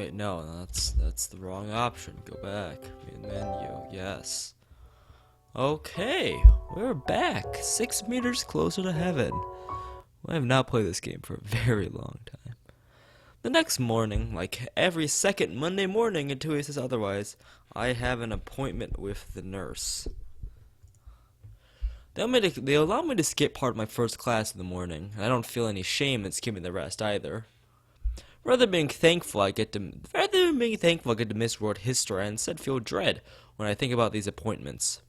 Wait, no, that's the wrong option. Go back. Main menu. Yes. Okay, we're back. 6 meters closer to heaven. I have not played this game for a very long time. The next morning, like every second Monday morning until he says otherwise, I have an appointment with the nurse. They allow me to skip part of my first class in the morning, and I don't feel any shame in skipping the rest either. Rather than being thankful I get to miss world history, I instead feel dread when I think about these appointments.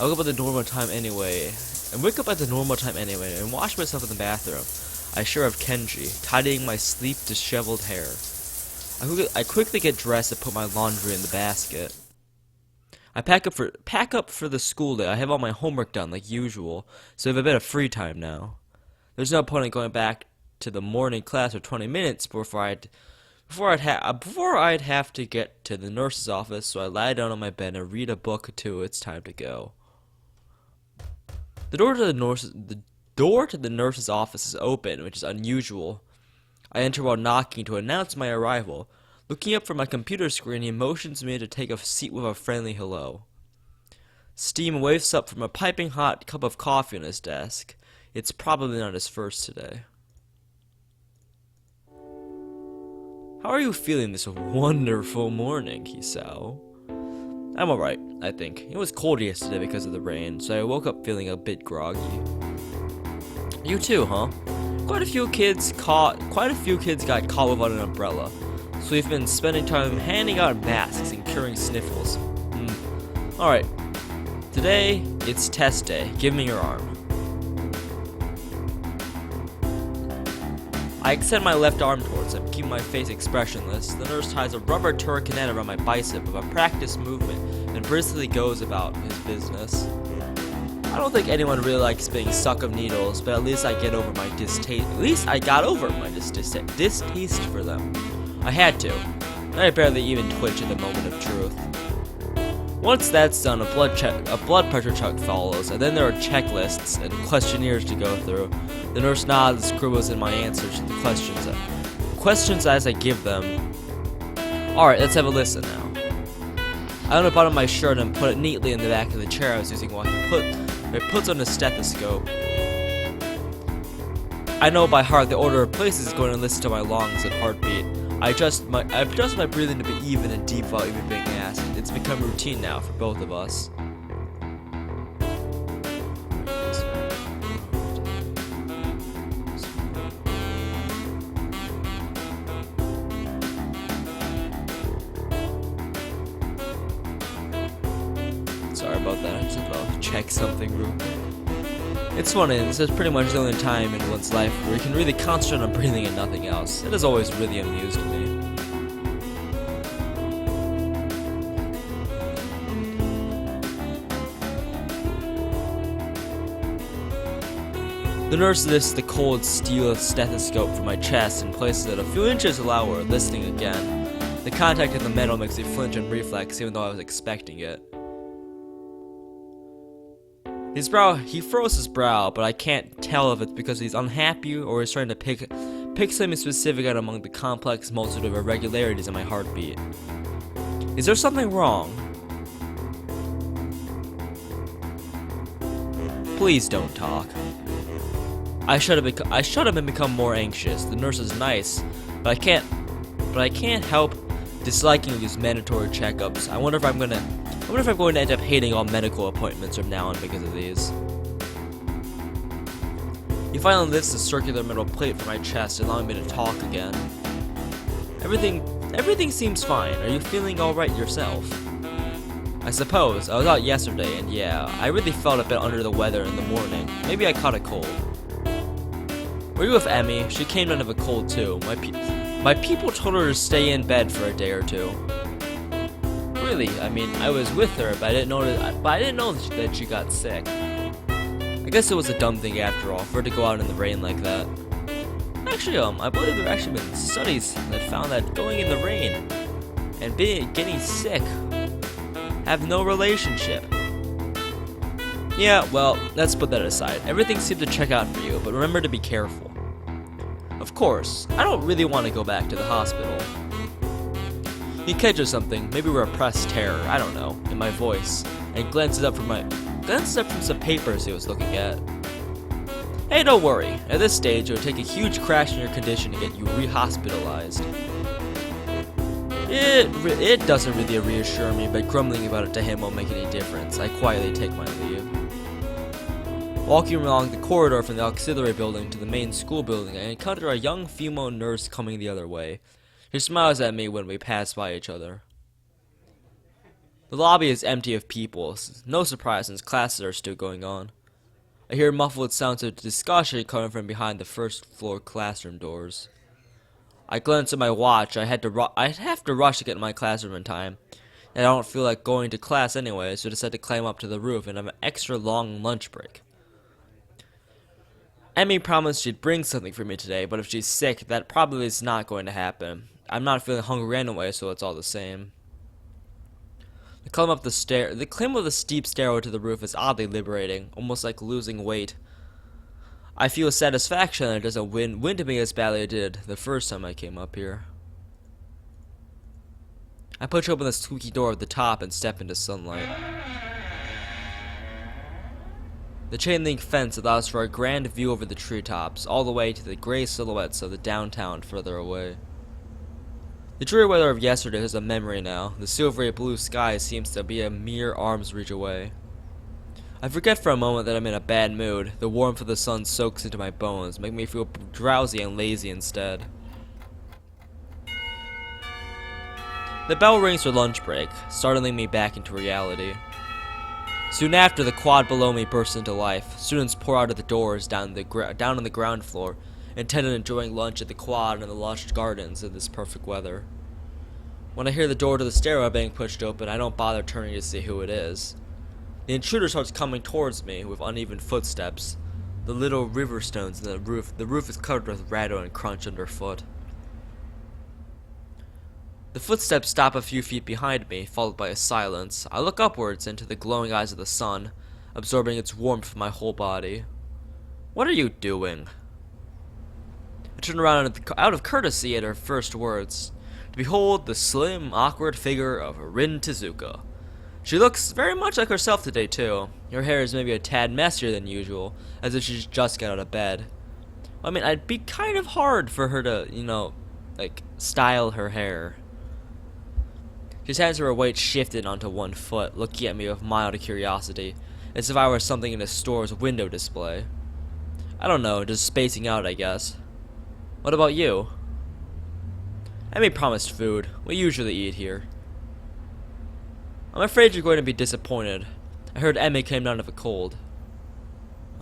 I wake up at the normal time anyway, and wash myself in the bathroom. I sure have Kenji, tidying my sleep disheveled hair. I quickly get dressed and put my laundry in the basket. I pack up for the school day. I have all my homework done like usual, so I have a bit of free time now. There's no point in going back to the morning class for 20 minutes before I'd have to get to the nurse's office, so I lie down on my bed and read a book until it's time to go. The door to the nurse's office is open, which is unusual. I enter while knocking to announce my arrival. Looking up from my computer screen, he motions me to take a seat with a friendly hello. Steam wafts up from a piping hot cup of coffee on his desk. It's probably not his first today. How are you feeling this wonderful morning, Hisao? I'm alright, I think. It was cold yesterday because of the rain, so I woke up feeling a bit groggy. You too, huh? Quite a few kids got caught without an umbrella, so we've been spending time handing out masks and curing sniffles. Alright. Today, it's test day. Give me your arm. I extend my left arm towards him, keeping my face expressionless. The nurse ties a rubber turricanette around my bicep with a practiced movement and briskly goes about his business. I don't think anyone really likes being sucked of needles, but at least I got over my distaste for them. I had to. I barely even twitch at the moment of truth. Once that's done, a blood pressure check follows, and then there are checklists and questionnaires to go through. The nurse nods and scribbles in my answers to the questions as I give them. Alright, let's have a listen now. I unbuttoned my shirt and put it neatly in the back of the chair I was using while he puts on his stethoscope. I know by heart the order of places is going to listen to my lungs and heartbeat. I adjust my breathing to be even and deep while even being asked. It's become routine now for both of us. Sorry about that, I just had to check something real quick. It's funny, this is pretty much the only time in one's life where you can really concentrate on breathing and nothing else. It has always really amused me. The nurse lifts the cold steel stethoscope from my chest and places it a few inches lower, listening again. The contact of the metal makes me flinch and reflex, even though I was expecting it. He froze his brow, but I can't tell if it's because he's unhappy or he's trying to pick something specific out among the complex multitude of irregularities in my heartbeat. Is there something wrong? Please don't talk. I should have become more anxious. The nurse is nice, but I can't help disliking these mandatory checkups. I wonder if I'm going to end up hating all medical appointments from now on because of these. He finally lifts the circular metal plate from my chest, allowing me to talk again. Everything seems fine. Are you feeling alright yourself? I suppose. I was out yesterday, and yeah, I really felt a bit under the weather in the morning. Maybe I caught a cold. Were you with Emmy? She came down with a cold too. My people told her to stay in bed for a day or two. Really, I mean, I was with her, but I didn't know that she got sick. I guess it was a dumb thing after all, for her to go out in the rain like that. Actually, I believe there have actually been studies that found that going in the rain and getting sick have no relationship. Yeah, well, let's put that aside. Everything seemed to check out for you, but remember to be careful. Of course, I don't really want to go back to the hospital. He catches something, maybe repressed terror, I don't know, in my voice, and glances up from some papers he was looking at. Hey, don't worry. At this stage, it would take a huge crash in your condition to get you re-hospitalized. It doesn't really reassure me, but grumbling about it to him won't make any difference. I quietly take my leave. Walking along the corridor from the auxiliary building to the main school building, I encounter a young female nurse coming the other way. She smiles at me when we pass by each other. The lobby is empty of people. No surprise since classes are still going on. I hear muffled sounds of discussion coming from behind the first floor classroom doors. I glance at my watch. I'd have to rush to get in my classroom in time. And I don't feel like going to class anyway, so I decide to climb up to the roof and have an extra long lunch break. Emmy promised she'd bring something for me today, but if she's sick, that probably is not going to happen. I'm not feeling hungry anyway, so it's all the same. The climb up the steep stairway to the roof is oddly liberating, almost like losing weight. I feel satisfaction that it doesn't wind to me as badly as it did the first time I came up here. I push open the squeaky door at the top and step into sunlight. The chain link fence allows for a grand view over the treetops, all the way to the gray silhouettes of the downtown further away. The dreary weather of yesterday is a memory now. The silvery blue sky seems to be a mere arm's reach away. I forget for a moment that I'm in a bad mood. The warmth of the sun soaks into my bones, making me feel drowsy and lazy instead. The bell rings for lunch break, startling me back into reality. Soon after, the quad below me bursts into life. Students pour out of the doors down on the ground floor, intent on enjoying lunch at the quad and the lush gardens in this perfect weather. When I hear the door to the stairwell being pushed open, I don't bother turning to see who it is. The intruder starts coming towards me with uneven footsteps. The little river stones in the roof is covered with rattle and crunch underfoot. The footsteps stop a few feet behind me, followed by a silence. I look upwards into the glowing eyes of the sun, absorbing its warmth with my whole body. What are you doing? I turn around out of courtesy at her first words, to behold the slim, awkward figure of Rin Tezuka. She looks very much like herself today, too. Her hair is maybe a tad messier than usual, as if she's just got out of bed. I mean, it'd be kind of hard for her to, style her hair. She stands her weight shifted onto one foot, looking at me with mild curiosity, as if I were something in a store's window display. I don't know, just spacing out, I guess. What about you? Emmy promised food. We usually eat here. I'm afraid you're going to be disappointed. I heard Emmy came down with a cold.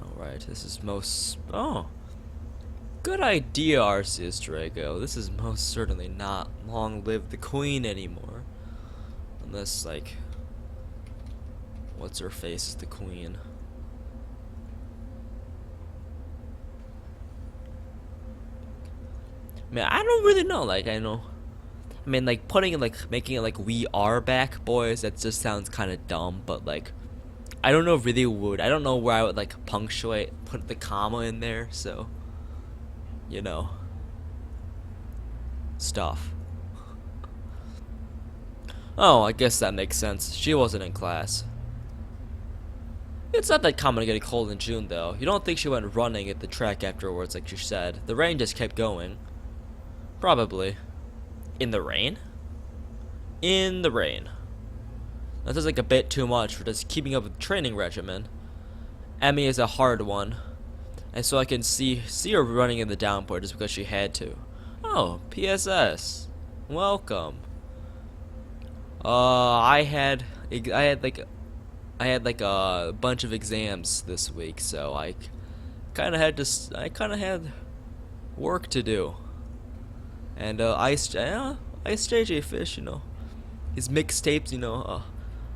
Alright, this is Oh. Good idea, Arceus Drago. This is most certainly not Long Live the Queen anymore. Unless, what's her face is the queen. Man, I don't really know, putting it, making it we are back, boys, that just sounds kind of dumb, but, I don't know really I don't know where I would, punctuate, put the comma in there, so, stuff. Oh, I guess that makes sense. She wasn't in class. It's not that common to get a cold in June, though. You don't think she went running at the track afterwards like she said. The rain just kept going. Probably. In the rain? In the rain. That sounds like a bit too much for just keeping up with the training regimen. Emmy is a hard one. And so I can see her running in the downpour just because she had to. Oh, PSS. Welcome. I had a bunch of exams this week, so I kind of had work to do. And Ice JJ Fish, his mixtapes,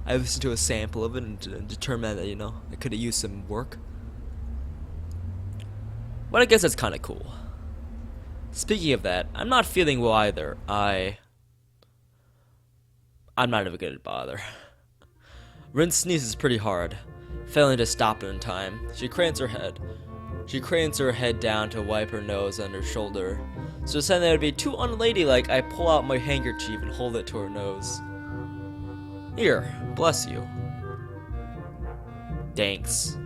I listened to a sample of it and determined that I could have used some work. But I guess that's kind of cool. Speaking of that, I'm not feeling well either. I'm not even gonna bother. Rin sneezes pretty hard, failing to stop it in time. She cranes her head. She cranes her head down to wipe her nose on her shoulder. So suddenly it would be too unladylike, I pull out my handkerchief and hold it to her nose. Here, bless you. Thanks.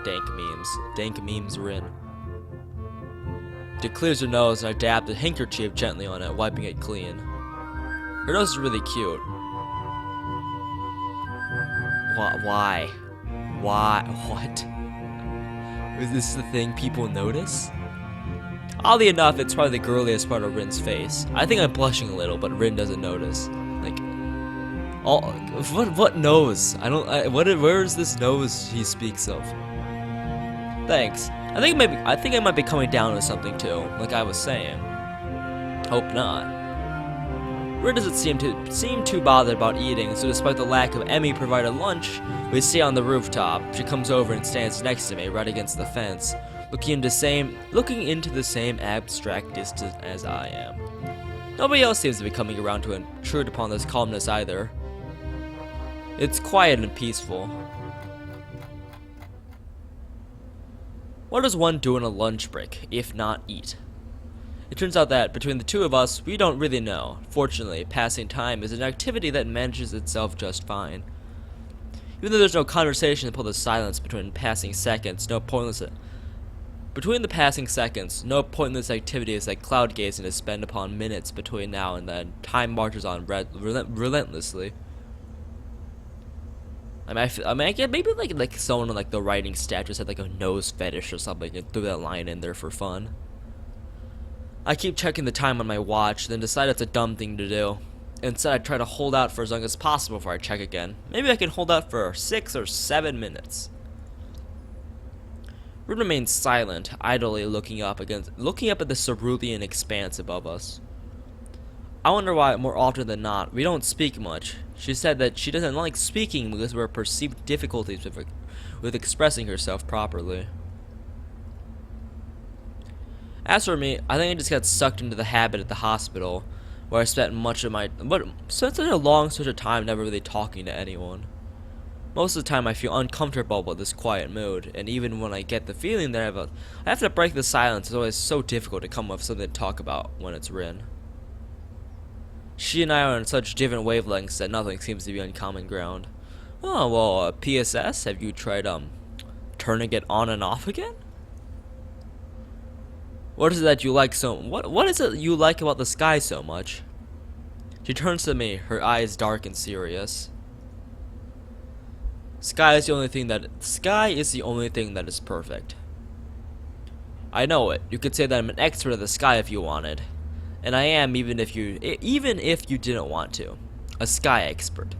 Dank memes. Dank memes are in. She clears her nose and I dab the handkerchief gently on it, wiping it clean. Her nose is really cute. Why? Why? What? Is this the thing people notice? Oddly enough, it's probably the girliest part of Rin's face. I think I'm blushing a little, but Rin doesn't notice. Like, what nose? Where is this nose he speaks of? Thanks. I think I might be coming down to something too, like I was saying. Hope not. Rin doesn't seem too bothered about eating, so despite the lack of Emmy-provided lunch, we stay on the rooftop. She comes over and stands next to me, right against the fence, looking into the same abstract distance as I am. Nobody else seems to be coming around to intrude upon this calmness either. It's quiet and peaceful. What does one do on a lunch break, if not eat? It turns out that, between the two of us, we don't really know. Fortunately, passing time is an activity that manages itself just fine. Even though there's no conversation to pull the silence between the passing seconds, no pointless activity is like cloud gazing to spend upon minutes between now and then. Time marches on relentlessly. I get maybe like someone on like the writing staff just had like a nose fetish or something and threw that line in there for fun. I keep checking the time on my watch, then decide it's a dumb thing to do. Instead, I try to hold out for as long as possible before I check again. Maybe I can hold out for 6 or 7 minutes. Rin remains silent, idly looking up at the cerulean expanse above us. I wonder why, more often than not, we don't speak much. She said that she doesn't like speaking because of her perceived difficulties with expressing herself properly. As for me, I think I just got sucked into the habit at the hospital, where I spent such a long stretch of time never really talking to anyone. Most of the time I feel uncomfortable with this quiet mood, and even when I get the feeling that I have to break the silence, it's always so difficult to come up with something to talk about when it's Rin. She and I are on such different wavelengths that nothing seems to be on common ground. Oh, well, PSS, have you tried, turning it on and off again? What is it that you like what is it you like about the sky so much? She turns to me, her eyes dark and serious. Sky is the only thing that is perfect. I know it. You could say that I'm an expert at the sky if you wanted. And I am, even if you didn't want to. A sky expert.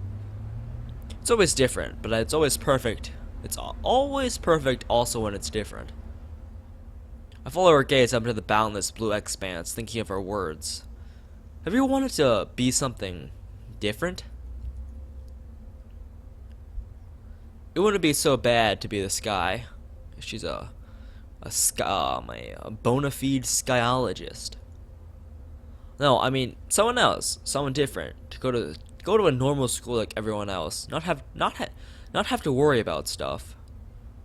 It's always different, but it's always perfect. It's always perfect also when it's different. I follow her gaze up into the boundless blue expanse, thinking of her words. Have you wanted to be something different? It wouldn't be so bad to be the sky. She's a bona fide skyologist. No, I mean someone else, someone different. To go to a normal school like everyone else, not have to worry about stuff.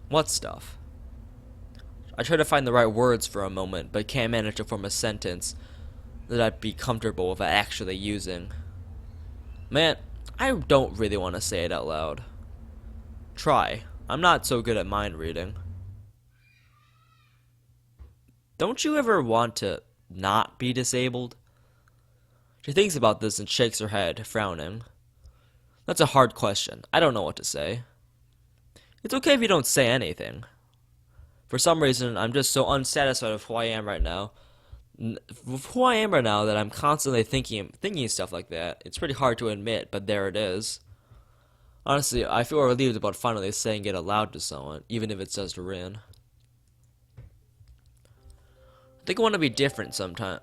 What stuff? I try to find the right words for a moment, but can't manage to form a sentence that I'd be comfortable with actually using. Man, I don't really want to say it out loud. Try. I'm not so good at mind reading. Don't you ever want to not be disabled? She thinks about this and shakes her head, frowning. That's a hard question. I don't know what to say. It's okay if you don't say anything. For some reason, I'm just so unsatisfied with who I am right now. That I'm constantly thinking stuff like that. It's pretty hard to admit, but there it is. Honestly, I feel relieved about finally saying it aloud to someone, even if it's just Rin. I think I want to be different sometimes.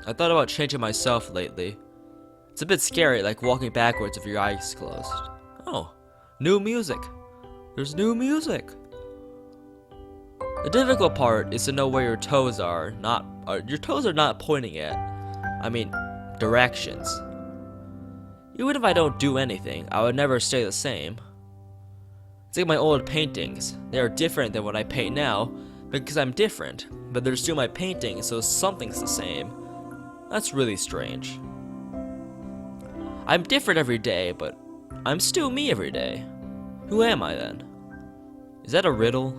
I thought about changing myself lately. It's a bit scary, like walking backwards with your eyes closed. Oh, new music. There's new music. The difficult part is to know where your toes are not pointing at. I mean, directions. Even if I don't do anything, I would never stay the same. It's like my old paintings. They are different than what I paint now because I'm different, but they're still my paintings, so something's the same. That's really strange. I'm different every day, but I'm still me every day. Who am I then? Is that a riddle?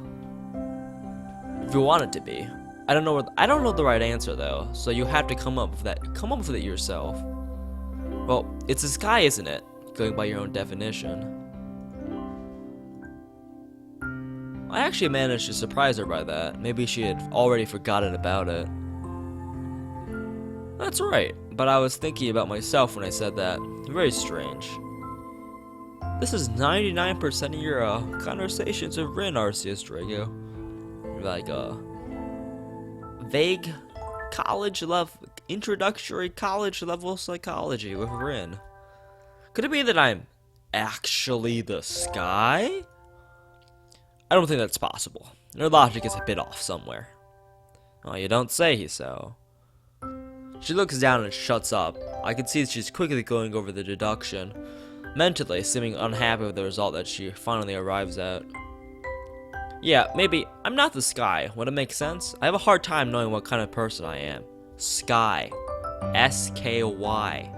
If you want it to be. I don't know the right answer though, so you have to come up with that. Come up with it yourself. Well, it's the sky, isn't it? Going by your own definition. I actually managed to surprise her by that. Maybe she had already forgotten about it. That's right, but I was thinking about myself when I said that. Very strange. This is 99% of your conversations with Rin, Arceus Drago. Like vague college level, introductory college level psychology with Rin. Could it be that I'm actually the sky? I don't think that's possible. Your logic is a bit off somewhere. Oh, you don't say so. She looks down and shuts up. I can see she's quickly going over the deduction, mentally seeming unhappy with the result that she finally arrives at. Yeah, maybe I'm not the sky. Would it make sense? I have a hard time knowing what kind of person I am. Sky. S-K-Y.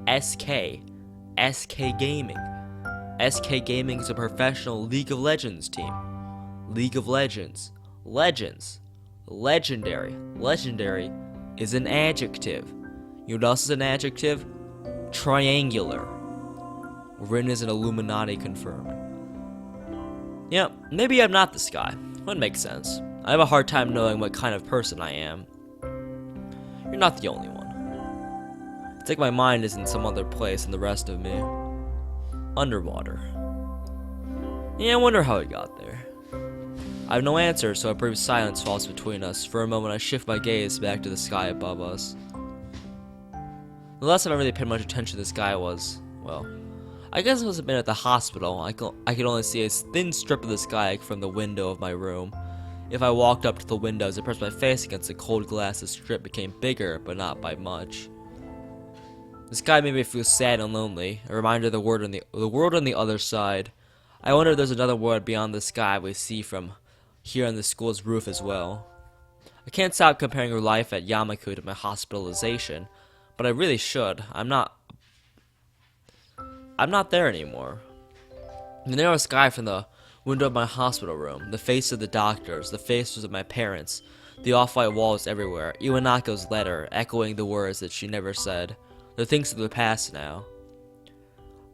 S-K. SK Gaming. SK Gaming is a professional League of Legends team. League of Legends. Legends. Legendary. Legendary is an adjective. You know what else is an adjective? Triangular. Rin is an Illuminati confirmed. Yeah, maybe I'm not the sky. Would make sense. I have a hard time knowing what kind of person I am. You're not the only one. It's like my mind is in some other place than the rest of me. Underwater. Yeah, I wonder how it got there. I have no answer, so a brief silence falls between us. For a moment, I shift my gaze back to the sky above us. The last time I really paid much attention to the sky was, well, I guess it must have been at the hospital. I could only see a thin strip of the sky from the window of my room. If I walked up to the windows and pressed my face against the cold glass, the strip became bigger, but not by much. The sky made me feel sad and lonely, a reminder of the world on the other side. I wonder if there's another world beyond the sky we see from here on the school's roof as well. I can't stop comparing her life at Yamaku to my hospitalization, but I really should. I'm not there anymore. The narrow sky from the window of my hospital room, the face of the doctors, the faces of my parents, the off-white walls everywhere, Iwanako's letter, echoing the words that she never said. They're things of the past now.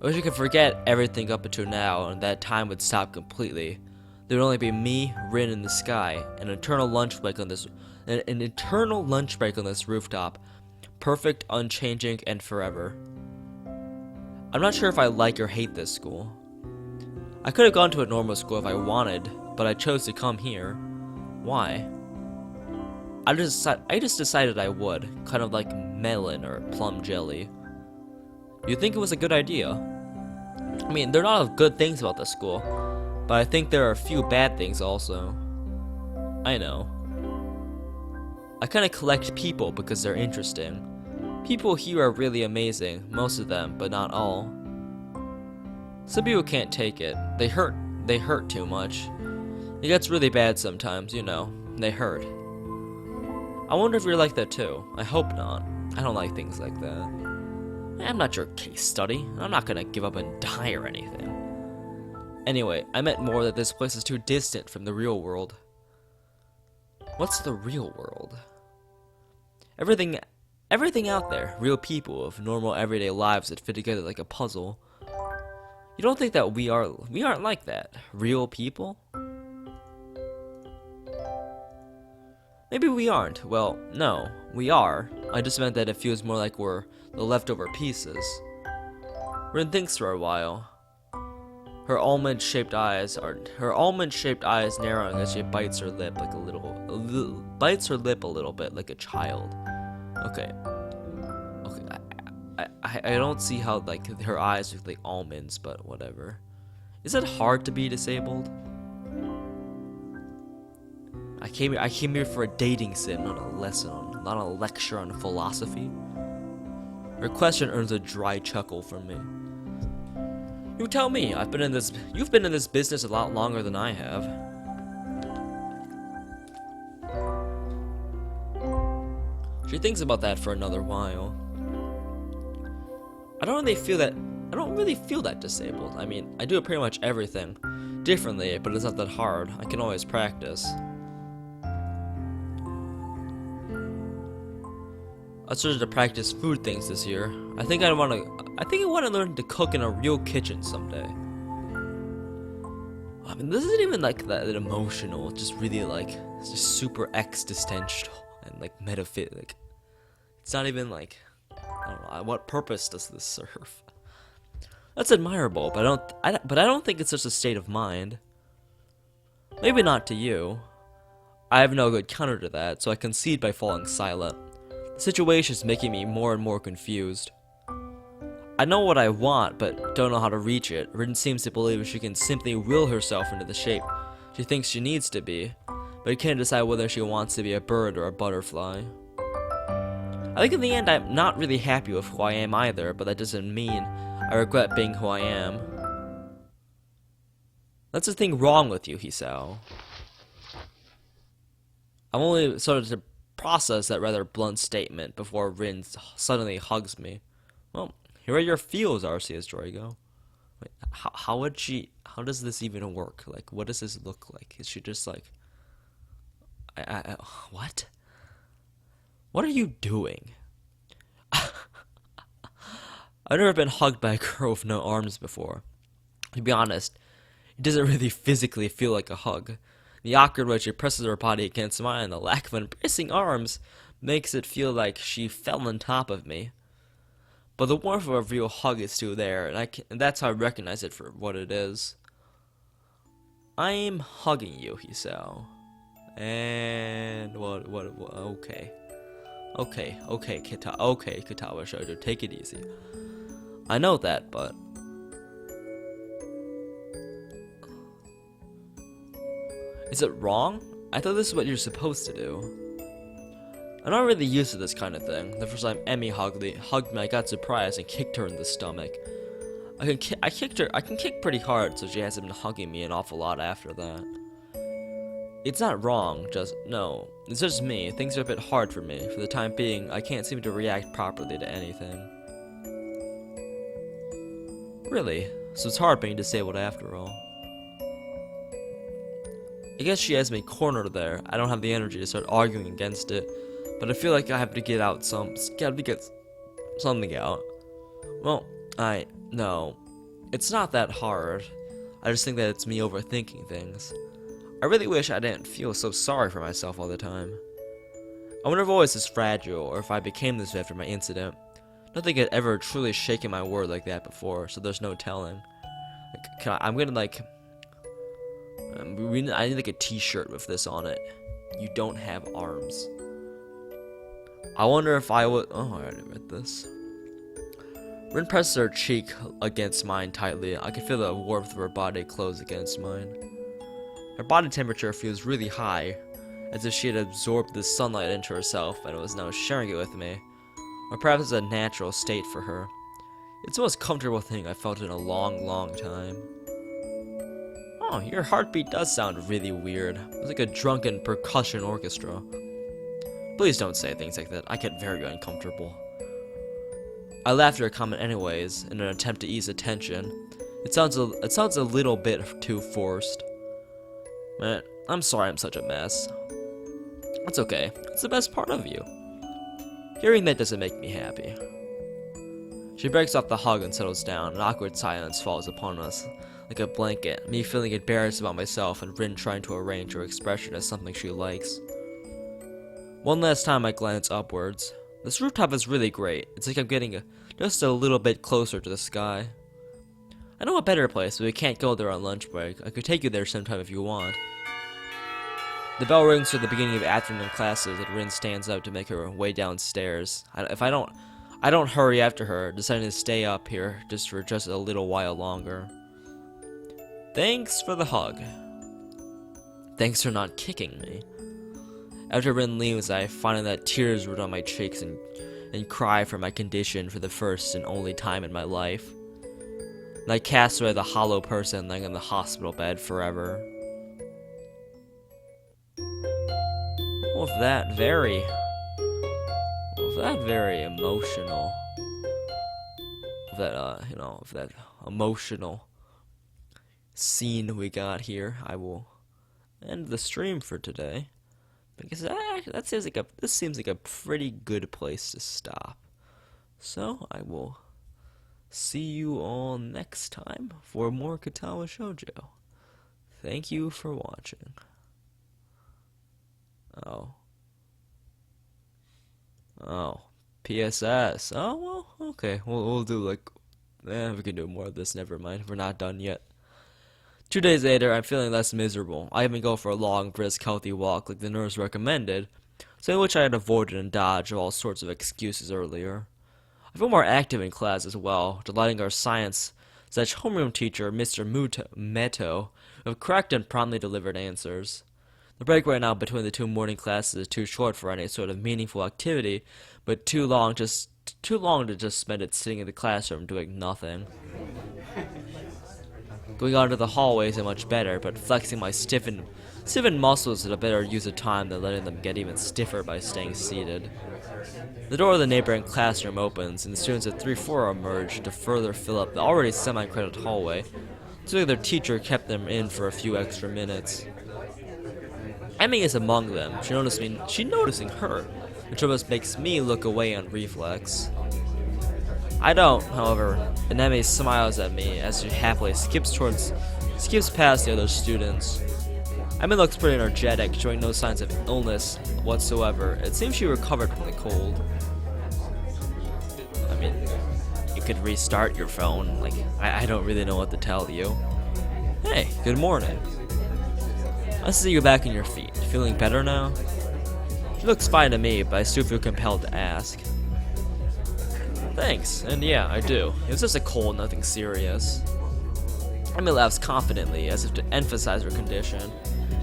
I wish I could forget everything up until now, and that time would stop completely. There would only be me, Rin, in the sky, an eternal lunch break on this rooftop, perfect, unchanging, and forever. I'm not sure if I like or hate this school. I could have gone to a normal school if I wanted, but I chose to come here. Why? I just decided I would, kind of like melon or plum jelly. You think it was a good idea? I mean, there are a lot of good things about this school, but I think there are a few bad things also. I know. I kind of collect people because they're interesting. People here are really amazing, most of them, but not all. Some people can't take it. They hurt too much. It gets really bad sometimes, you know. They hurt. I wonder if you're like that too. I hope not. I don't like things like that. I'm not your case study. I'm not gonna give up and die or anything. Anyway, I meant more that this place is too distant from the real world. What's the real world? Everything out there. Real people of normal everyday lives that fit together like a puzzle. You don't think that we aren't like that? Real people? Maybe we aren't. Well, no, we are. I just meant that it feels more like we're the leftover pieces. Rin thinks for a while. Her almond-shaped eyes narrowing as she bites her lip like a little bit like a child. Okay. I don't see how like her eyes look like almonds, but whatever. Is it hard to be disabled? I came here for a dating sim, not a lecture on philosophy. Her question earns a dry chuckle from me. You tell me. You've been in this business a lot longer than I have. She thinks about that for another while. I don't really feel that disabled. I mean, I do pretty much everything differently, but it's not that hard. I can always practice. I started to practice food things this year. I think I want to learn to cook in a real kitchen someday. I mean, this isn't even like that emotional, just really like, it's just super existential and like metaphysical. It's not even like, I don't know, what purpose does this serve? That's admirable, but I don't think it's just a state of mind. Maybe not to you. I have no good counter to that, so I concede by falling silent. The situation is making me more and more confused. I know what I want, but don't know how to reach it. Rin seems to believe she can simply will herself into the shape she thinks she needs to be, but can't decide whether she wants to be a bird or a butterfly. I think in the end I'm not really happy with who I am either, but that doesn't mean I regret being who I am. That's the thing wrong with you, Hisao. I'm only started to process that rather blunt statement before Rin suddenly hugs me. Well, here are your feels, Arceus Droigo. Wait, how does this even work? Like, what does this look like? Is she just like, what? What are you doing? I've never been hugged by a girl with no arms before. To be honest, it doesn't really physically feel like a hug. The awkward way she presses her body against mine and the lack of embracing arms makes it feel like she fell on top of me. But the warmth of a real hug is still there, and that's how I recognize it for what it is. I'm hugging you, Hisao. And okay. Okay, Katawa Shoujo, take it easy. I know that, but is it wrong? I thought this is what you're supposed to do. I'm not really used to this kind of thing. The first time Emmy hugged me, I got surprised and kicked her in the stomach. I can kick pretty hard, so she hasn't been hugging me an awful lot after that. It's not wrong, no. It's just me. Things are a bit hard for me. For the time being, I can't seem to react properly to anything. Really? So it's hard being disabled after all. I guess she has me cornered there. I don't have the energy to start arguing against it, but I feel like I have to get something out. Well, no. It's not that hard. I just think that it's me overthinking things. I really wish I didn't feel so sorry for myself all the time. I wonder if I was this fragile, or if I became this after my incident. Nothing had ever truly shaken my word like that before, so there's no telling. I need like a t-shirt with this on it. You don't have arms. I wonder if I would. Oh, I already read this. Rin presses her cheek against mine tightly. I can feel the warmth of her body close against mine. Her body temperature feels really high, as if she had absorbed the sunlight into herself and was now sharing it with me. Or perhaps it's a natural state for her. It's the most comfortable thing I've felt in a long, long time. Oh, your heartbeat does sound really weird. It's like a drunken percussion orchestra. Please don't say things like that. I get very uncomfortable. I laughed at her comment anyways, in an attempt to ease the tension. It sounds a little bit too forced. Man, I'm sorry I'm such a mess. That's okay. It's the best part of you. Hearing that doesn't make me happy. She breaks off the hug and settles down. An awkward silence falls upon us, like a blanket, me feeling embarrassed about myself and Rin trying to arrange her expression as something she likes. One last time I glance upwards. This rooftop is really great. It's like I'm getting just a little bit closer to the sky. I know a better place, but we can't go there on lunch break. I could take you there sometime if you want. The bell rings for the beginning of afternoon classes, and Rin stands up to make her way downstairs. I don't hurry after her, deciding to stay up here for just a little while longer. Thanks for the hug. Thanks for not kicking me. After Rin leaves, I find that tears roll down my cheeks and cry for my condition for the first and only time in my life. and I cast away the hollow person laying in the hospital bed forever. With that very emotional, of that emotional scene we got here, I will end the stream for today, because this seems like a pretty good place to stop. So I will see you all next time for more Katawa Shoujo. Thank you for watching. Oh, PSS. Oh, well, okay. We'll do we can do more of this. Never mind. We're not done yet. 2 days later, I'm feeling less miserable. I even go for a long, brisk, healthy walk like the nurse recommended, something which I had avoided and dodged all sorts of excuses earlier. I feel more active in class as well, delighting our science homeroom teacher, Mr. Meto, who have correct and promptly delivered answers. The break right now between the 2 morning classes is too short for any sort of meaningful activity, but too long to just spend it sitting in the classroom doing nothing. Going out into the hallway isn't much better, but flexing my stiffened muscles is a better use of time than letting them get even stiffer by staying seated. The door of the neighboring classroom opens, and the students at 3-4 emerge to further fill up the already semi-crowded hallway, so their teacher kept them in for a few extra minutes. Emmy is among them. She noticing her, which almost makes me look away on reflex. I don't, however, and Emmy smiles at me as she happily skips past the other students. Emmy looks pretty energetic, showing no signs of illness whatsoever. It seems she recovered from the cold. I mean, you could restart your phone. I don't really know what to tell you. Hey, good morning. I see you back on your feet. Feeling better now? She looks fine to me, but I still feel compelled to ask. Thanks, and yeah, I do. It was just a cold, nothing serious. Emmy laughs confidently, as if to emphasize her condition.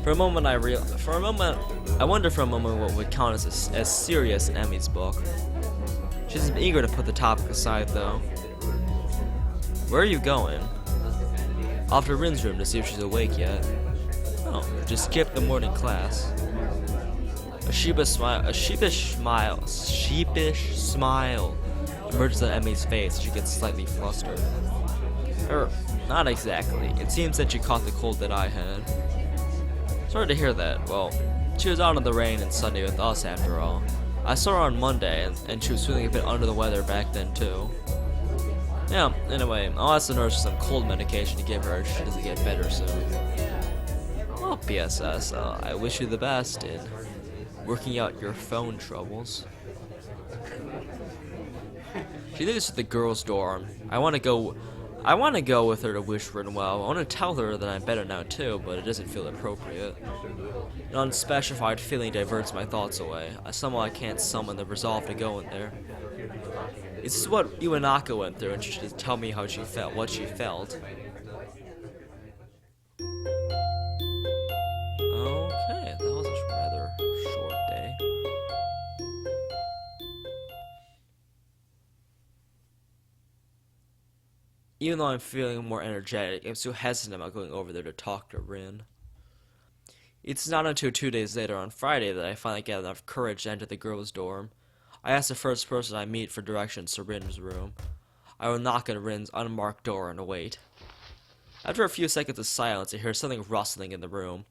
I wonder for a moment what would count as serious in Emmy's book. She's eager to put the topic aside, though. Where are you going? Off to Rin's room to see if she's awake yet. Oh, just skipped the morning class. A sheepish smile emerges on Emmy's face. She gets slightly flustered. Not exactly. It seems that she caught the cold that I had. Sorry to hear that. Well, she was out in the rain and Sunday with us after all. I saw her on Monday, and she was feeling a bit under the weather back then too. Yeah, anyway, I'll ask the nurse for some cold medication to give her if she doesn't get better soon. Well, PSS, I wish you the best in working out your phone troubles. She leaves to the girls' dorm. I want to go with her to wish Rin well. I want to tell her that I'm better now too, but it doesn't feel appropriate. An unspecified feeling diverts my thoughts away. I can't summon the resolve to go in there. This is what Iwanaka went through, and she should tell me how she felt, what she felt. Okay, that was a rather short day. Even though I'm feeling more energetic, I'm still hesitant about going over there to talk to Rin. It's not until 2 days later on Friday that I finally get enough courage to enter the girls' dorm. I ask the first person I meet for directions to Rin's room. I will knock on Rin's unmarked door and wait. After a few seconds of silence, I hear something rustling in the room.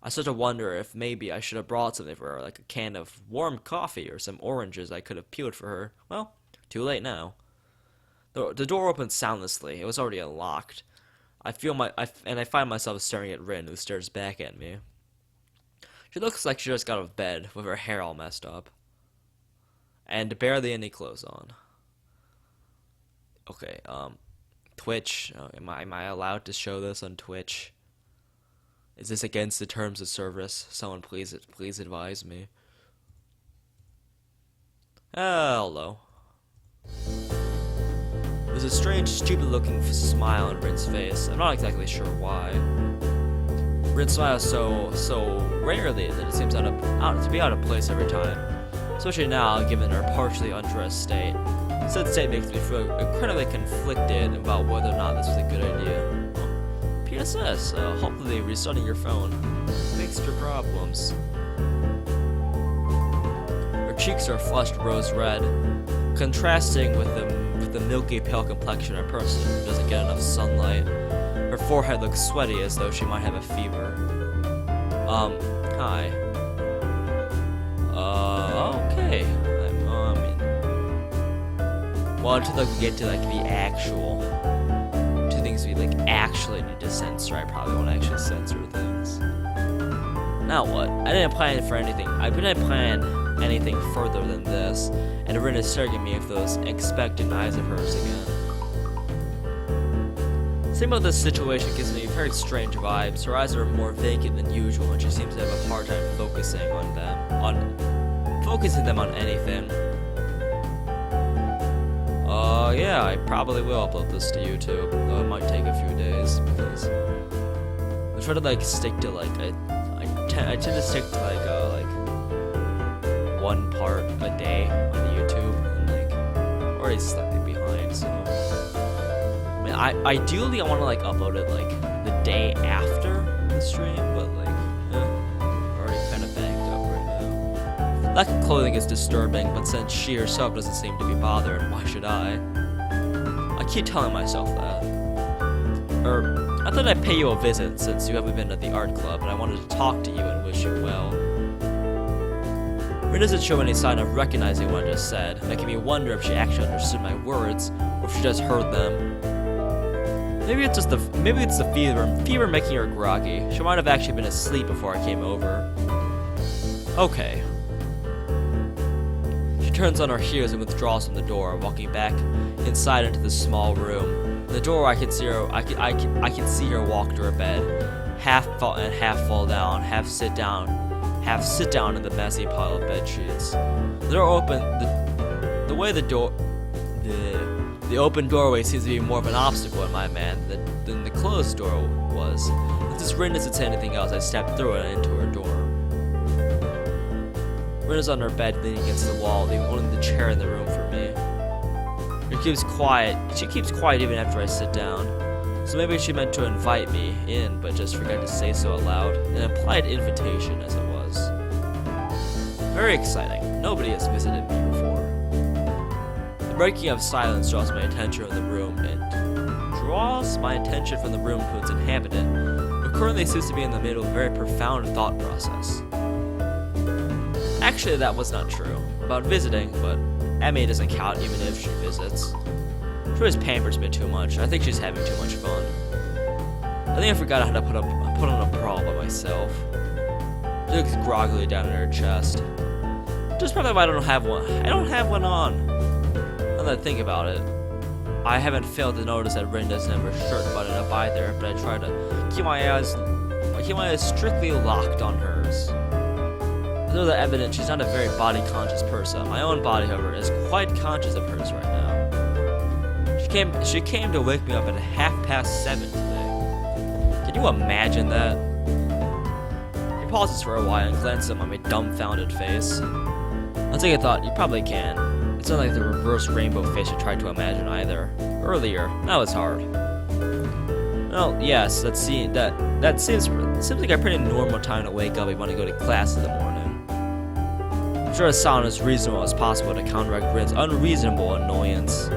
I start to wonder if maybe I should have brought something for her, like a can of warm coffee or some oranges I could have peeled for her. Well, too late now. The door opens soundlessly. It was already unlocked. I find myself staring at Rin, who stares back at me. She looks like she just got out of bed, with her hair all messed up. And barely any clothes on. Okay, Twitch. Am I allowed to show this on Twitch? Is this against the terms of service? Someone please advise me. Hello. There's a strange, stupid-looking smile on Rin's face. I'm not exactly sure why. Rin smiles so rarely that it seems to be out of place every time. Especially now, given her partially undressed state. Said state makes me feel incredibly conflicted about whether or not this was a good idea. PSS, hopefully restarting your phone fixed your problems. Her cheeks are flushed rose red, contrasting with the milky pale complexion of a person who doesn't get enough sunlight. Her forehead looks sweaty as though she might have a fever. Hi. Okay. Well, until like we get to like the actual two things we like actually need to censor, I probably won't actually censor things. Now what? I didn't plan for anything. I didn't plan anything further than this, and Rin is staring at me with those expectant eyes of hers again. Same about this situation gives me very strange vibes. Her eyes are more vacant than usual, and she seems to have a hard time focusing on them on anything. Yeah, I probably will upload this to YouTube, though it might take a few days, because I try to like stick to like I tend to stick to like one part a day on YouTube, and like already slightly behind. So I mean, ideally I want to like upload it like the day after the stream, but like already kind of banked up right now. Lack of clothing is disturbing, but since she herself doesn't seem to be bothered, why should I? I keep telling myself that. I thought I'd pay you a visit since you haven't been to the art club, and I wanted to talk to you and wish you well. Rin doesn't show any sign of recognizing what I just said, making me wonder if she actually understood my words, or if she just heard them. Maybe it's the fever making her groggy. She might have actually been asleep before I came over. Okay. She turns on her heels and withdraws from the door, walking back inside into the small room. In the door, I can see her walk to her bed, half fall down, half sit down in the messy pile of bed sheets. The door open. The open doorway seems to be more of an obstacle in my mind than the closed door was. Since Rin doesn't say anything else, I step through it and into her door. Rin is on her bed, leaning against the wall, leaving only the chair in the room for me. She keeps quiet even after I sit down. So maybe she meant to invite me in, but just forgot to say so aloud. An implied invitation, as it was. Very exciting. Nobody has visited me before. The breaking of silence draws my attention from the room to its inhabitant, who currently seems to be in the middle of a very profound thought process. Actually, that was not true about visiting, but Emmy doesn't count even if she visits. She always pampers me too much. I think she's having too much fun. I think I forgot how to put on a bra by myself. She looks groggily down in her chest. Just probably why I don't have one. I don't have one on. Now that I think about it, I haven't failed to notice that Rin doesn't have her shirt buttoned up either, but I try to keep my eyes strictly locked on hers. Though the evidence she's not a very body-conscious person, my own body, however, is quite conscious of hers right now. She came to wake me up at 7:30 today. Can you imagine that? He pauses for a while and glances at my dumbfounded face. I'll take a thought. You probably can. It's not like the reverse rainbow face you tried to imagine either. Earlier, that was hard. Well, yes, that seems like a pretty normal time to wake up if you want to go to class in the morning. I'm sure I sound as reasonable as possible to counteract Rin's unreasonable annoyance.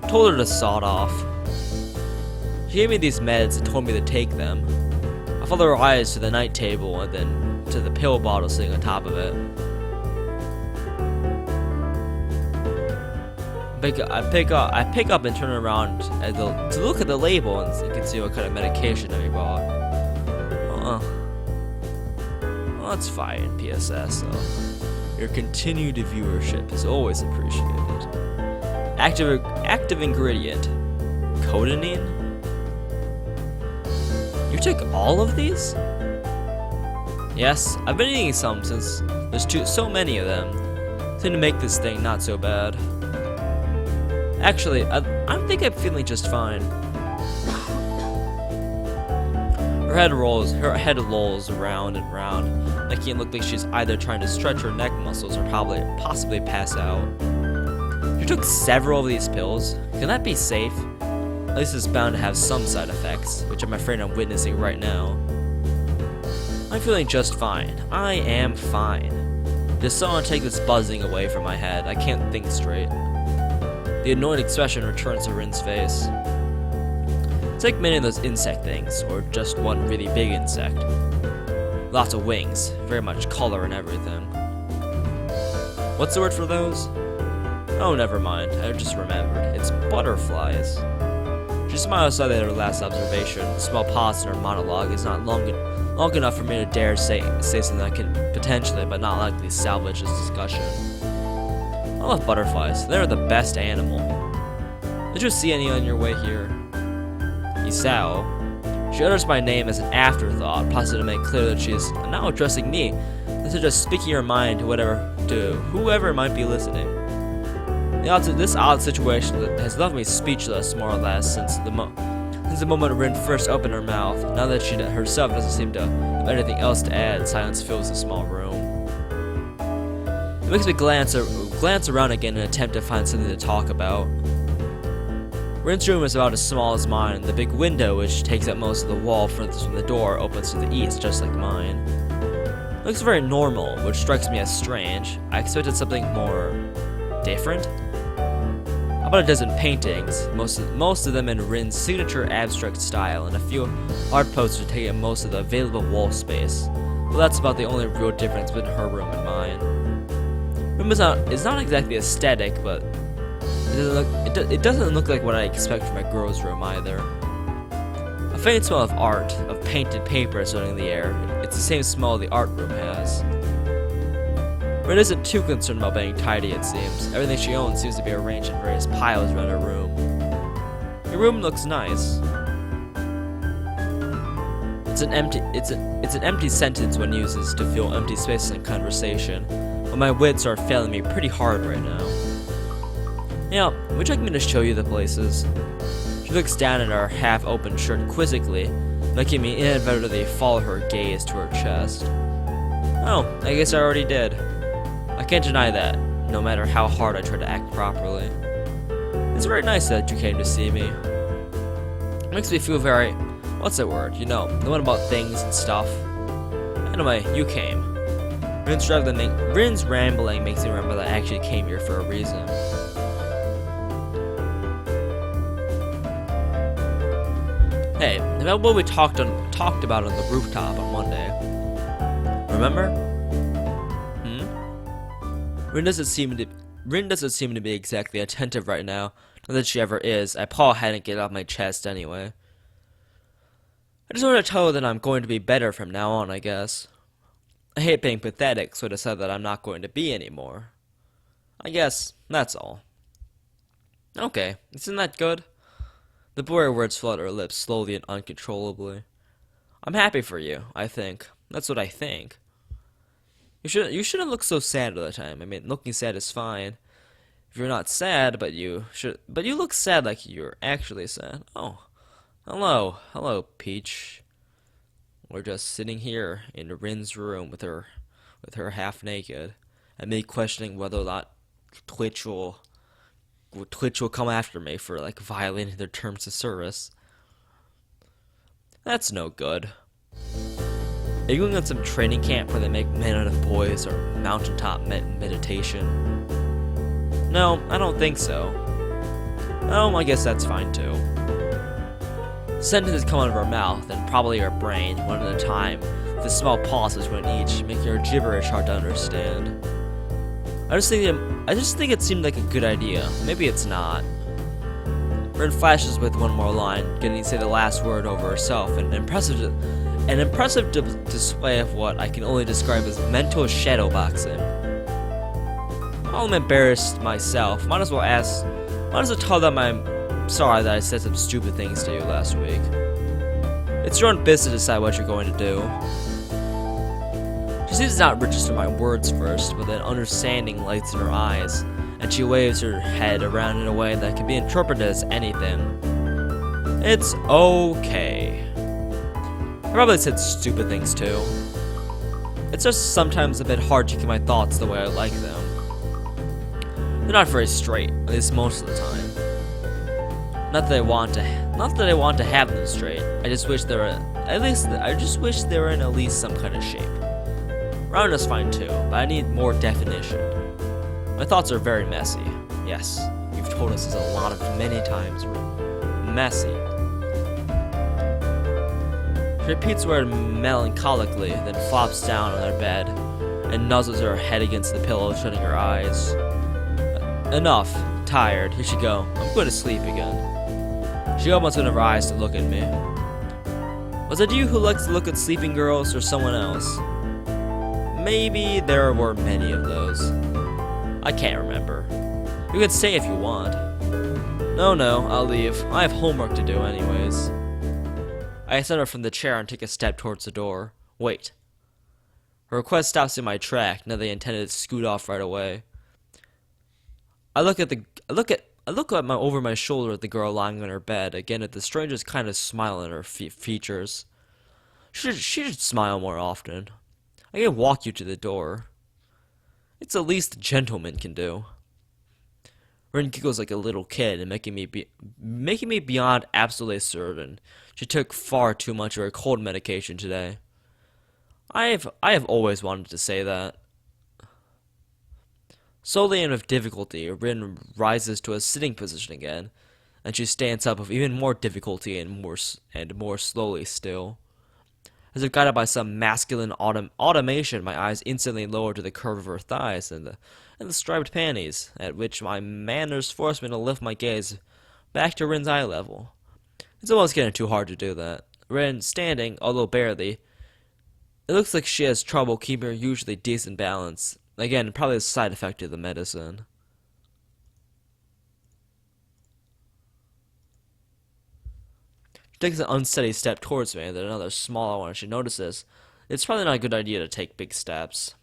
I told her to sawed off. She gave me these meds and told me to take them. I followed her eyes to the night table and then to the pill bottle sitting on top of it. I pick up and turn around to look at the label and can see what kind of medication I bought. Well, that's fine, PSS. So your continued viewership is always appreciated. Active ingredient, codenine. You took all of these? Yes, I've been eating some since there's so many of them. Seem to make this thing not so bad. Actually, I think I'm feeling just fine. Her head lolls round and round, making it look like she's either trying to stretch her neck muscles or possibly pass out. You took several of these pills. Can that be safe? At least it's bound to have some side effects, which I'm afraid I'm witnessing right now. I'm feeling just fine. I am fine. Just someone take this buzzing away from my head. I can't think straight. The annoyed expression returns to Rin's face. It's like many of those insect things, or just one really big insect. Lots of wings, very much color and everything. What's the word for those? Oh, never mind. I just remembered. It's butterflies. She smiled slightly at her last observation. The small pause in her monologue is not long enough for me to dare say something that can potentially, but not likely, salvage this discussion. I love butterflies. They're the best animal. Did you see any on your way here? Isao. She utters my name as an afterthought, possibly to make clear that she is not addressing me, instead of just speaking her mind to whoever might be listening. This odd situation has left me speechless, more or less, since the moment Rin first opened her mouth. Now that she herself doesn't seem to have anything else to add, silence fills the small room. It makes me glance around again in an attempt to find something to talk about. Rin's room is about as small as mine. The big window, which takes up most of the wall furthest from the door, opens to the east, just like mine. It looks very normal, which strikes me as strange. I expected something more different. About a dozen paintings, most of them in Rin's signature abstract style, and a few art posters taking up most of the available wall space. Well, that's about the only real difference between her room and mine. Room is not exactly aesthetic, but it doesn't look like what I expect from a girl's room either. A faint smell of art, of painted paper is floating in the air. It's the same smell the art room has. Rin isn't too concerned about being tidy, it seems. Everything she owns seems to be arranged in various piles around her room. Your room looks nice. It's an empty sentence one uses to fill empty spaces in conversation, but my wits are failing me pretty hard right now. Yeah, would you like me to show you the places? She looks down at her half-open shirt quizzically, making me inadvertently follow her gaze to her chest. Oh, I guess I already did. I can't deny that, no matter how hard I try to act properly. It's very nice that you came to see me. It makes me feel very... what's that word? You know, the one about things and stuff. Anyway, you came. Rin's rambling makes me remember that I actually came here for a reason. Hey, about what we talked about on the rooftop on Monday. Remember? Rin doesn't seem to be exactly attentive right now. Not that she ever is. I paw ahead and get it off my chest anyway. I just want to tell her that I'm going to be better from now on, I guess. I hate being pathetic, so I decided that I'm not going to be anymore. I guess that's all. Okay, isn't that good? The blurry words flood her lips slowly and uncontrollably. I'm happy for you, I think. That's what I think. You shouldn't look so sad all the time. I mean, looking sad is fine. If you're not sad, but you look sad like you're actually sad. Oh, hello, Peach. We're just sitting here in Rin's room with her half naked, and me questioning whether or not Twitch will come after me for like violating their terms of service. That's no good. Are you going on some training camp where they make men out of boys or mountaintop meditation? No, I don't think so. Oh, I guess that's fine too. Sentences come out of her mouth and probably her brain, one at a time, with small pauses when each, making her gibberish hard to understand. I just think it seemed like a good idea. Maybe it's not. Rin flashes with one more line, getting to say the last word over herself, an impressive display of what I can only describe as mental shadowboxing. While I'm embarrassed myself, might as well tell them I'm sorry that I said some stupid things to you last week. It's your own business to decide what you're going to do. She seems to not register my words first, but then understanding lights in her eyes, and she waves her head around in a way that can be interpreted as anything. It's okay. I probably said stupid things too. It's just sometimes a bit hard to keep my thoughts the way I like them. They're not very straight, at least most of the time. Not that I want to have them straight. I just wish they were in at least some kind of shape. Round is fine too, but I need more definition. My thoughts are very messy. Yes, you've told us this many times. Messy. She repeats the word melancholically, then flops down on her bed and nuzzles her head against the pillow, shutting her eyes. Enough. Tired. Here she go. I'm going to sleep again. She opens one of her eyes to look at me. Was it you who likes to look at sleeping girls, or someone else? Maybe there were many of those. I can't remember. You can stay if you want. No, I'll leave. I have homework to do anyways. I stand up from the chair and take a step towards the door. Wait. Her request stops in my track, now they intended to scoot off right away. I look over my shoulder at the girl lying on her bed, again at the strangest kind of smile on her features. She should smile more often. I can walk you to the door. It's the least a gentleman can do. Rin giggles like a little kid, and making me beyond absolutely certain she took far too much of her cold medication today. I have always wanted to say that. Slowly and with difficulty, Rin rises to a sitting position again, and she stands up with even more difficulty and more slowly still. As if guided by some masculine automation, my eyes instantly lower to the curve of her thighs and the striped panties, at which my manners force me to lift my gaze back to Rin's eye level. It's almost getting too hard to do that. Rin, standing, although barely, it looks like she has trouble keeping her usually decent balance. Again, probably a side effect of the medicine. She takes an unsteady step towards me, and then another smaller one. She notices it's probably not a good idea to take big steps.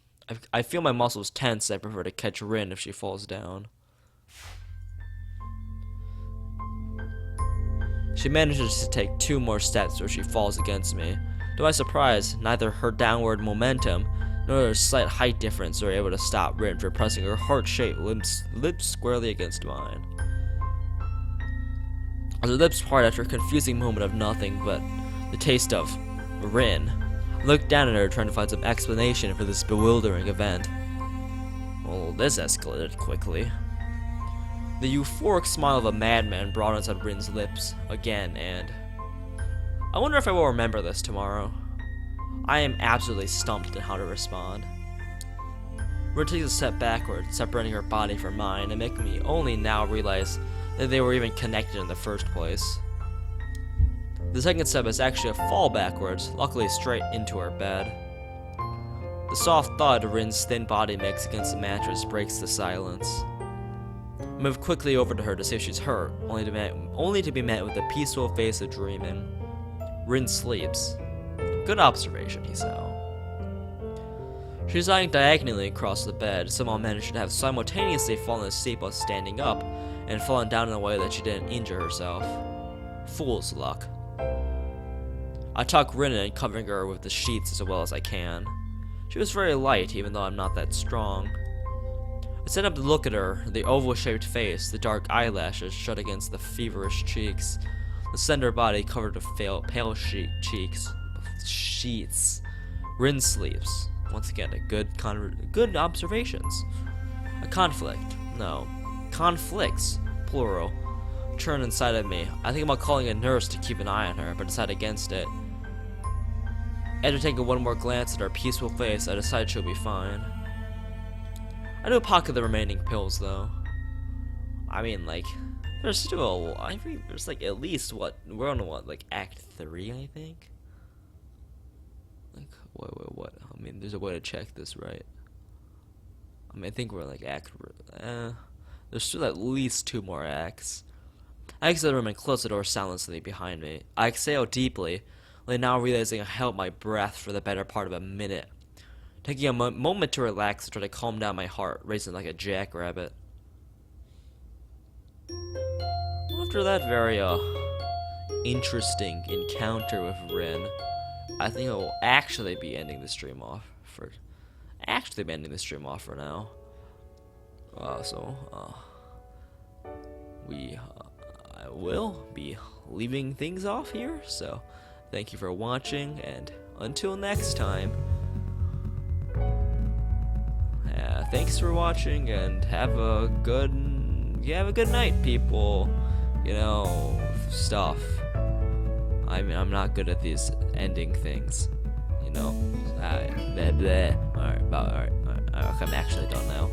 I feel my muscles tense. I prefer to catch Rin if she falls down. She manages to take 2 more steps where she falls against me. To my surprise, neither her downward momentum nor her slight height difference are able to stop Rin from pressing her heart-shaped lips squarely against mine. As her lips part after a confusing moment of nothing but the taste of Rin, I look down at her trying to find some explanation for this bewildering event. Well, this escalated quickly. The euphoric smile of a madman broadens on Rin's lips again, and I wonder if I will remember this tomorrow. I am absolutely stumped on how to respond. Rin takes a step backward, separating her body from mine, and making me only now realize that they were even connected in the first place. The second step is actually a fall backwards, luckily straight into her bed. The soft thud Rin's thin body makes against the mattress breaks the silence. I move quickly over to her to see if she's hurt, only to be met with a peaceful face of dreaming. Rin sleeps. Good observation, he said. She's lying diagonally across the bed, somehow managed to have simultaneously fallen asleep while standing up, and fallen down in a way that she didn't injure herself. Fool's luck. I tuck Rin in, covering her with the sheets as well as I can. She was very light, even though I'm not that strong. I stand up to look at her, the oval-shaped face, the dark eyelashes shut against the feverish cheeks, the slender body covered with pale cheeks. Sheets. Rin sleeps. Once again, good observations. A conflict. No. Conflicts. Plural. Churn inside of me. I think about calling a nurse to keep an eye on her, but decide against it. After taking one more glance at her peaceful face, I decide she'll be fine. I do pocket the remaining pills, though. I mean, like, there's still, I think there's like at least we're on like Act 3, I think? Like, what? I mean, there's a way to check this, right? I mean, I think we're like there's still at least 2 more acts. I exit the room and close the door silently behind me. I exhale deeply, only now realizing I held my breath for the better part of a minute. Taking a moment to relax and try to calm down my heart, racing like a jackrabbit. After that very, interesting encounter with Rin, I think I will actually be ending the stream off for now. I will be leaving things off here. So, thank you for watching, and until next time. Thanks for watching, and have a good night, people. You know, stuff. I'm not good at these ending things. You know, blah, blah. All right, okay, I'm actually done now.